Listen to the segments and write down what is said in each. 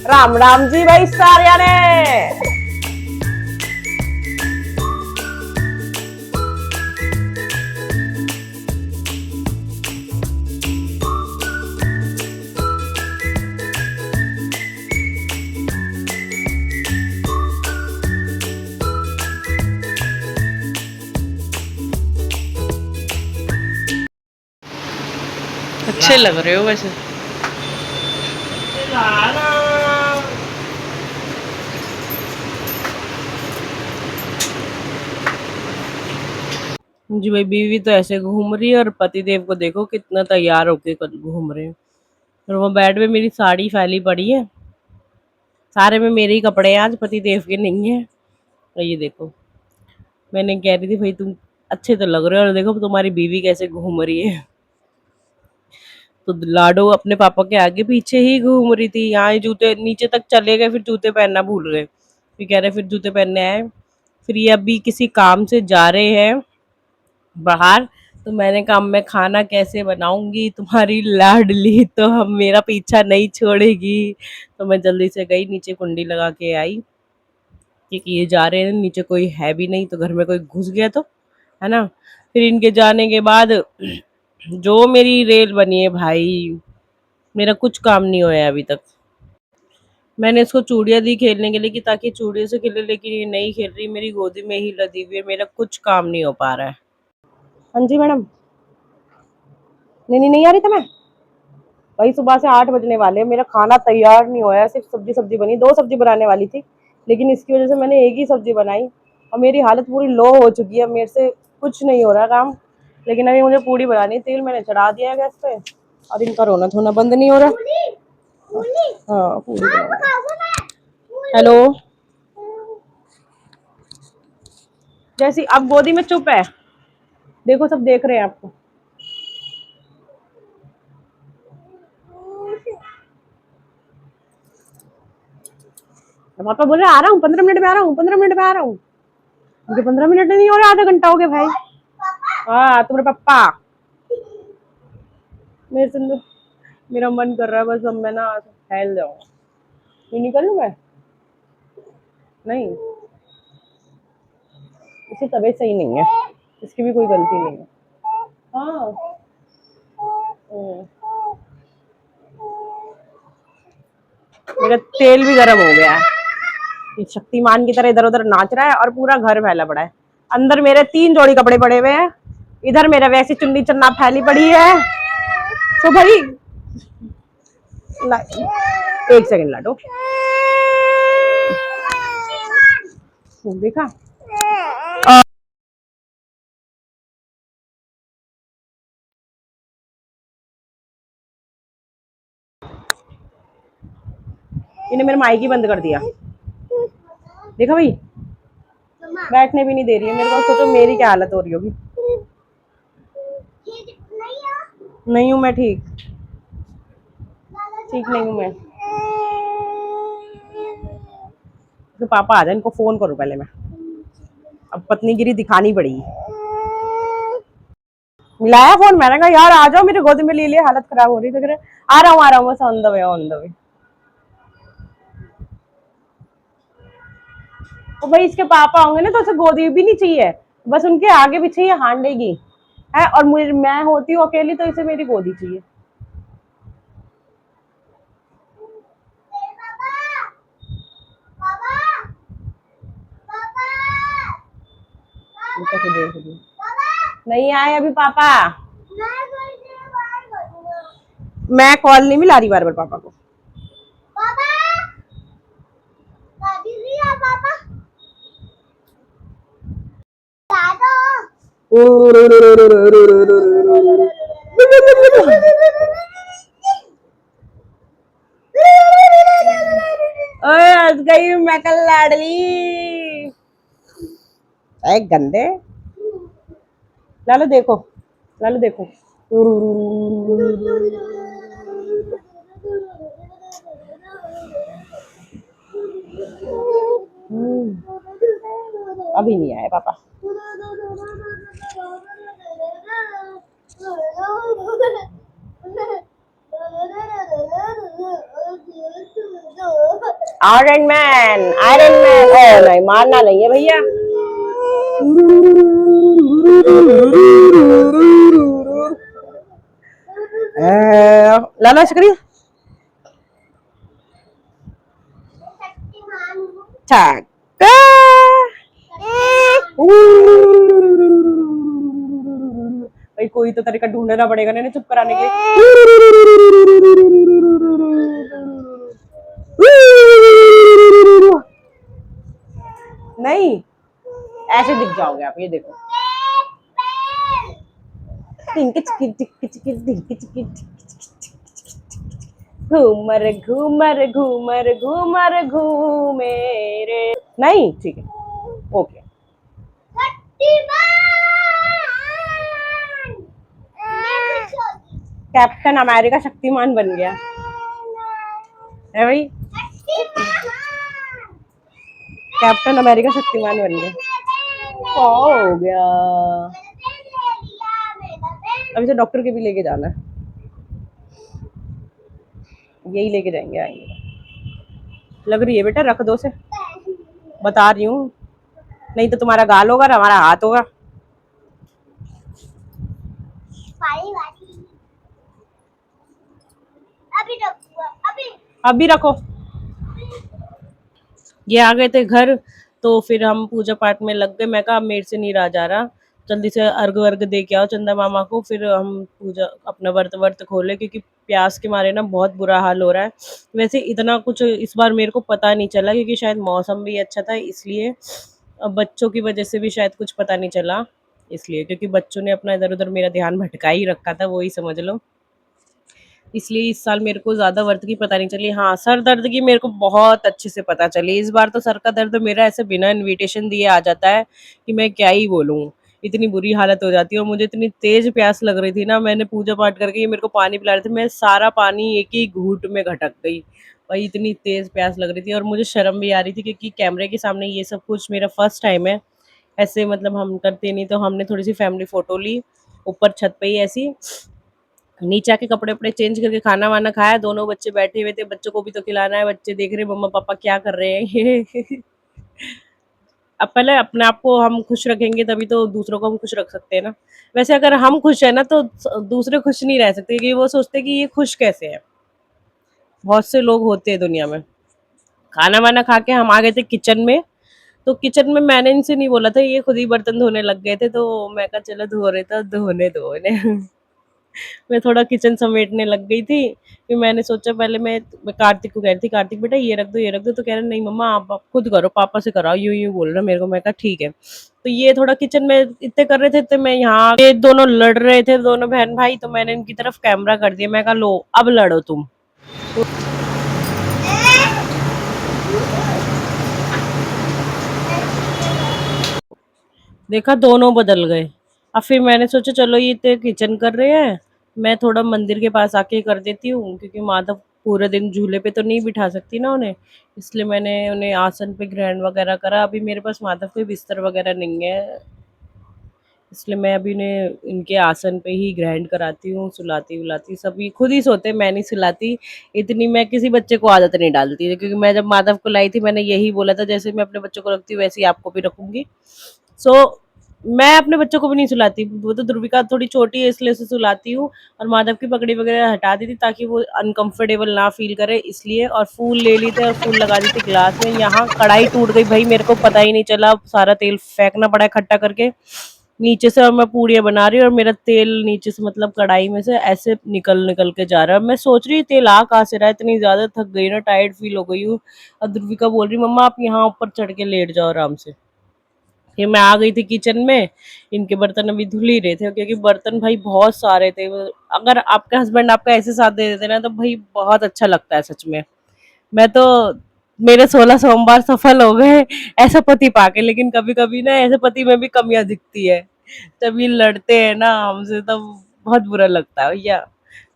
राम राम जी भाई सारिया ने। अच्छे लग रहे हो वैसे। जी भाई बीवी तो ऐसे घूम रही है और पतिदेव को देखो कितना तैयार होके घूम रहे हैं। और वो बेड पे मेरी साड़ी फैली पड़ी है। सारे में मेरे ही कपड़े हैं, आज पतिदेव के नहीं है। और ये देखो, मैंने कह रही थी भाई तुम अच्छे तो लग रहे हो और देखो तुम्हारी बीवी कैसे घूम रही है। तो लाडो अपने पापा के आगे पीछे ही घूम रही थी। यहाँ जूते नीचे तक चले गए, फिर जूते पहनना भूल गए। फिर कह रहे फिर जूते पहनने आए। फिर ये अभी किसी काम से जा रहे हैं बाहर। तो मैंने कहा मैं खाना कैसे बनाऊंगी, तुम्हारी लाडली तो हम मेरा पीछा नहीं छोड़ेगी। तो मैं जल्दी से गई नीचे, कुंडी लगा के आई क्योंकि ये जा रहे हैं, नीचे कोई है भी नहीं तो घर में कोई घुस गया तो है ना। फिर इनके जाने के बाद जो मेरी रेल बनी है भाई, मेरा कुछ काम नहीं होया अभी तक। मैंने इसको चूड़ियाँ दी खेलने के लिए कि ताकि चूड़ियों से खेले, लेकिन ये नहीं खेल रही, मेरी गोदी में ही लदी हुई है। मेरा कुछ काम नहीं हो पा रहा है। हाँ जी मैडम। नहीं आ रही था मैं भाई, सुबह से 8 बजने वाले हैं, मेरा खाना तैयार नहीं हुआ है। सिर्फ सब्जी बनी, 2 सब्जी बनाने वाली थी, लेकिन इसकी वजह से मैंने एक ही सब्जी बनाई और मेरी हालत पूरी लो हो चुकी है। मेरे से कुछ नहीं हो रहा काम। लेकिन अभी मुझे पूड़ी बनानी है, तेल मैंने चढ़ा दिया है गैस पे और इनका रोना धोना बंद नहीं हो रहा। हाँ पूड़ी हेलो। जैसी अब गोदी में चुप है, देखो सब देख रहे हैं आपको। पापा बोल रहे आ रहा हूँ 15 मिनट में, आ रहा हूँ 15 मिनट में आ रहा हूँ। मुझे 15 मिनट नहीं हो रहा, आधा घंटा हो गया भाई। हाँ तुम्हारे पापा। मेरे से मेरा मन कर रहा है बस अब मैं ना फैल जाऊँ। ये निकलूँ मैं? नहीं, इसकी तबीयत सही नहीं है, इसकी भी कोई गलती नहीं है। हाँ मेरा तेल भी गर्म हो गया है। ये शक्तिमान की तरह इधर उधर नाच रहा है और पूरा घर फैला पड़ा है। अंदर मेरे 3 जोड़ी कपड़े पड़े हुए हैं, इधर मेरा वैसी चुन्नी चन्ना फैली पड़ी है। तो भाई एक सेकंड लाडो, देखा इन्हें मेरे माइक ही बंद कर दिया। देखा भाई, बैठने भी नहीं दे रही है मेरे को। सोचो मेरी क्या हालत हो रही होगी। नहीं हूँ मैं ठीक, ठीक नहीं हूँ मैं। तो पापा आ जाए, इनको फोन करूँ पहले मैं। अब पत्नीगिरी दिखानी पड़ेगी। मिलाया फोन, मैंने कहा यार आ जाओ मेरे गोदी में, ले लिया, हालत खराब हो रही तो कह आ रहा हूँ बस on the way on the way. तो भाई इसके पापा होंगे ना तो उसे गोदी भी नहीं चाहिए, बस उनके आगे पीछे ही हांडेगी है। और मुझे, मैं होती हूँ अकेली तो इसे मेरी गोदी चाहिए। कैसे देख रही नहीं आए अभी पापा। मैं कॉल नहीं मिला रही बार बार पापा को। ओए हंस गई मैं कल लाडली। एक गंदे लालो देखो, लालो देखो। अभी नहीं आए पापा। Iron man. ओ नहीं, मारना नहीं है भैया। लाला शुक्रिया। छक्का। भाई कोई तो तरीका ढूंढना पड़ेगा ना चुप कराने के। नहीं, ऐसे दिख जाओगे आप, ये देखो। घूमर घूमर घूमर घूमर घूमे रे। नहीं ठीक है, ओके। कैप्टन अमेरिका शक्तिमान बन गया है भाई। कैप्टन अमेरिका शक्तिमान बन गया। हो गया। अभी तो डॉक्टर के भी लेके जाना है, यही लेके जाएंगे, आएंगे। लग रही है बेटा, रख दो से, बता रही हूँ, नहीं तो तुम्हारा गाल होगा और हमारा हाथ होगा। अभी रखो। ये आ गए थे घर, तो फिर हम पूजा पाठ में लग गए। मैं कहा मेरे से नहीं रहा जा रहा, जल्दी से अर्घ वर्घ दे के आओ चंदा मामा को, फिर हम पूजा अपना व्रत वर्त खोले, क्योंकि प्यास के मारे ना बहुत बुरा हाल हो रहा है। वैसे इतना कुछ इस बार मेरे को पता नहीं चला, क्योंकि शायद मौसम भी अच्छा था इसलिए, अब बच्चों की वजह से भी शायद कुछ पता नहीं चला इसलिए, क्योंकि बच्चों ने अपना इधर उधर मेरा ध्यान भटका ही रखा था, वो ही समझ लो। इसलिए इस साल मेरे को ज़्यादा वर्त की पता नहीं चली। हाँ, सर दर्द की मेरे को बहुत अच्छे से पता चली। इस बार तो सर का दर्द मेरा ऐसे बिना इन्विटेशन दिए आ जाता है कि मैं क्या ही बोलूँ। इतनी बुरी हालत हो जाती है, और मुझे इतनी तेज़ प्यास लग रही थी ना, मैंने पूजा पाठ करके ये मेरे को पानी पिला रहे थे, मैं सारा पानी एक ही घूँट में घटक गई। भाई इतनी तेज़ प्यास लग रही थी, और मुझे शर्म भी आ रही थी, क्योंकि कैमरे के सामने ये सब कुछ मेरा फर्स्ट टाइम है। ऐसे मतलब हम करते नहीं, तो हमने थोड़ी-सी फैमिली फ़ोटो ली, ऊपर छत पे ही ऐसी। नीचे आके कपड़े वपड़े चेंज करके खाना वाना खाया, दोनों बच्चे बैठे हुए थे, बच्चों को भी तो खिलाना है, बच्चे देख रहे मम्मा पापा क्या कर रहे हैं ये। अब पहले अपने आप को हम खुश रखेंगे तभी तो दूसरों को हम खुश रख सकते हैं ना। वैसे अगर हम खुश है ना तो दूसरे खुश नहीं रह सकते, क्योंकि वो सोचते हैं कि ये खुश कैसे है। बहुत से लोग होते हैं दुनिया में। खाना वाना खा के हम आ गए थे किचन में, तो किचन में मैंने इनसे नहीं बोला था, ये खुद ही बर्तन धोने लग गए थे, तो मैं कहा चलो धो रहे तो धोने दो इन्हें। मैं थोड़ा किचन समेटने लग गई थी, फिर मैंने सोचा पहले मैं कार्तिक को कह रही थी, कार्तिक बेटा ये रख दो ये रख दो, तो कह रहे नहीं मम्मा आप खुद करो, पापा से कराओ, यूं यूं बोल रहा मेरे को। मैं कहा ठीक है। तो ये थोड़ा किचन में इतने कर रहे थे, तो मैं यहाँ ये दोनों लड़ रहे थे, दोनों बहन भाई, तो मैंने इनकी तरफ कैमरा कर दिया, मैं कहा लो अब लड़ो तुम। देखा दोनों बदल गए। अब फिर मैंने सोचा चलो ये तो किचन कर रहे हैं, मैं थोड़ा मंदिर के पास आके कर देती हूँ, क्योंकि माधव पूरे दिन झूले पे तो नहीं बिठा सकती ना उन्हें, इसलिए मैंने उन्हें आसन पे ग्रहण वगैरह करा। अभी मेरे पास माधव कोई बिस्तर वगैरह नहीं है, इसलिए मैं अभी उन्हें इनके आसन पे ही ग्रहण कराती हूँ, सुलाती उलाती, सभी खुद ही सोते, मैं नहीं सुलाती। इतनी मैं किसी बच्चे को आदत नहीं डालती, क्योंकि मैं जब माधव को लाई थी मैंने यही बोला था, जैसे मैं अपने बच्चों को रखती हूँ वैसे ही आपको भी रखूंगी। सो मैं अपने बच्चों को भी नहीं सुलाती, वो तो ध्रुविका थोड़ी छोटी है इसलिए उसे सुलाती हूँ, और माधव की पगड़ी वगैरह हटा दी थी ताकि वो अनकंफर्टेबल ना फील करे इसलिए, और फूल ले लिए थे और फूल लगा दी थी गिलास में। यहाँ कढ़ाई टूट गई भाई, मेरे को पता ही नहीं चला, सारा तेल फेंकना पड़ा इकट्ठा करके नीचे से, और मैं पूड़ियाँ बना रही हूँ और मेरा तेल नीचे से मतलब कढ़ाई में से ऐसे निकल निकल के जा रहा है। मैं सोच रही तेल आ कहाँ से रहा है, इतनी ज्यादा थक गई ना, टायर्ड फील हो गई हूँ। और ध्रुविका बोल रही मम्मा आप यहाँ ऊपर चढ़ के लेट जाओ आराम से। फिर मैं आ गई थी किचन में, इनके बर्तन अभी धुल ही रहे थे, क्योंकि बर्तन भाई बहुत सारे थे। अगर आपका हस्बैंड आपका ऐसे साथ दे देते ना तो भाई बहुत अच्छा लगता है सच में। मैं तो मेरे 16 सोमवार सफल हो गए ऐसा पति पाके, लेकिन कभी कभी ना ऐसे पति में भी कमियां दिखती है, जब ये लड़ते हैं ना हमसे तब बहुत बुरा लगता है भैया।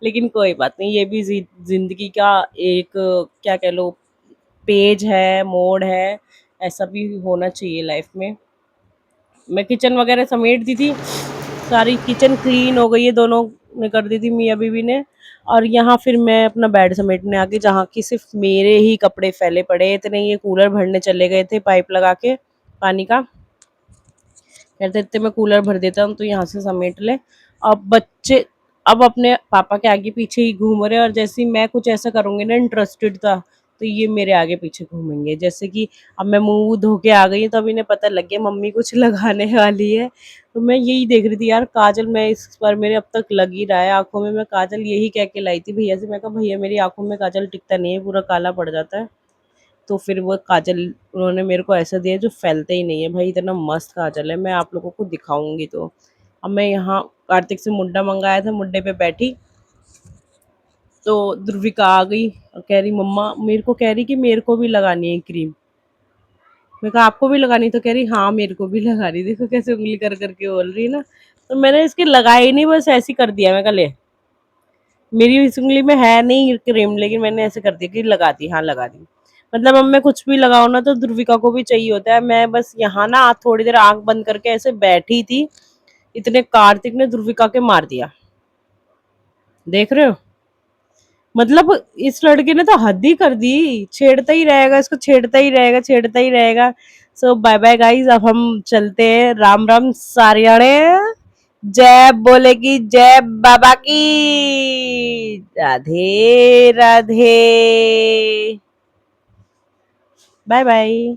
लेकिन कोई बात नहीं, ये भी जिंदगी का एक क्या कह लो पेज है, मोड़ है, ऐसा भी होना चाहिए लाइफ में। मैं किचन वगैरह समेट दी थी, सारी किचन क्लीन हो गई है, दोनों ने कर दी थी मियाँ बीवी ने। और यहाँ फिर मैं अपना बेड समेटने आ गई, जहाँ की सिर्फ मेरे ही कपड़े फैले पड़े। इतने ये कूलर भरने चले गए थे पाइप लगा के पानी का, कहते इतने मैं कूलर भर देता हूँ तो यहाँ से समेट ले। अब बच्चे अब अपने पापा के आगे पीछे ही घूम रहे हैं, और जैसे ही मैं कुछ ऐसा करूँगी ना इंटरेस्टेड था, तो ये मेरे आगे पीछे घूमेंगे। जैसे कि अब मैं मुंह धो के आ गई, तो अब इन्हें पता लग गया मम्मी कुछ लगाने वाली है। तो मैं यही देख रही थी यार, काजल मैं इस बार मेरे अब तक लग ही रहा है आंखों में। मैं काजल यही कह के लाई थी भैया से, मैं कहा भैया मेरी आंखों में काजल टिकता नहीं है, पूरा काला पड़ जाता है। तो फिर वो काजल उन्होंने मेरे को ऐसा दिया जो फैलते ही नहीं है भाई, इतना मस्त काजल है, मैं आप लोगों को दिखाऊंगी। तो अब मैं यहाँ कार्तिक से मुड्डा मंगाया था, मुड्डे पे बैठी तो ध्रुविका आ गई और कह रही मम्मा, मेरे को कह रही कि मेरे को भी लगानी है क्रीम। मैं कहा आपको भी लगानी, तो कह रही हाँ मेरे को भी लगानी। देखो कैसे उंगली कर करके बोल रही है ना। तो मैंने इसके लगाई नहीं, बस ऐसे ही कर दिया। मैं कहा ले, मेरी इस उंगली में है नहीं क्रीम, लेकिन मैंने ऐसे कर दिया कि लगा दी, हाँ लगा दी। मतलब अब मैं कुछ भी लगाऊं ना तो ध्रुविका को भी चाहिए होता है। मैं बस यहाँ ना थोड़ी देर आंख बंद करके ऐसे बैठी थी, इतने कार्तिक ने ध्रुविका के मार दिया। देख रहे हो, मतलब इस लड़के ने तो हद ही कर दी, छेड़ता ही रहेगा इसको, छेड़ता ही रहेगा, छेड़ता ही रहेगा। सो बाय बाय गाइस, अब हम चलते हैं। राम राम सारियाणे, जय बोलेगी जय बाबा की, राधे राधे, बाय बाय।